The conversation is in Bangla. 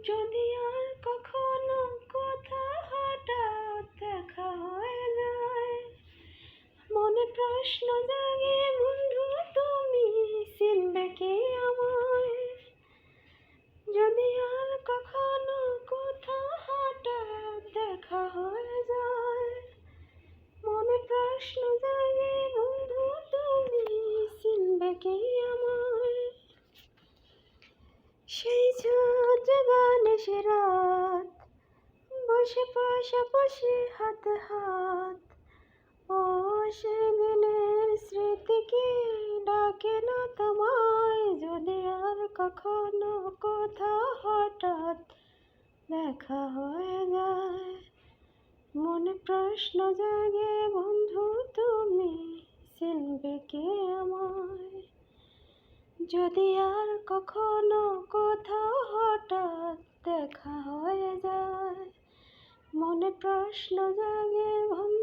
যদি আর কখনো কোথাও হঠাৎ দেখা হয়ে যায়, মনে প্রশ্ন জাগে বন্ধু তুমি চিনবে কি আমায়? যদি আর কখনো কোথাও হঠাৎ দেখা হয়ে যায়, মনে প্রশ্ন জাগে বন্ধু তুমি চিনবে কি আমায়? সেই জাগানে সে রাত, বসে পাশাপাশি হাতে হাত, ও সেদিনের স্মৃতি কি ডাকে না তোমায়? যদি আর কখনো কোথাও হঠাৎ দেখা হয়ে যায়, মনে প্রশ্ন জাগে বন্ধু তুমি চিনবে কি আমায়? যদি আর কখনো কোথাও হঠাৎ দেখা হয়ে যায়, মনে প্রশ্ন জাগে বন্ধু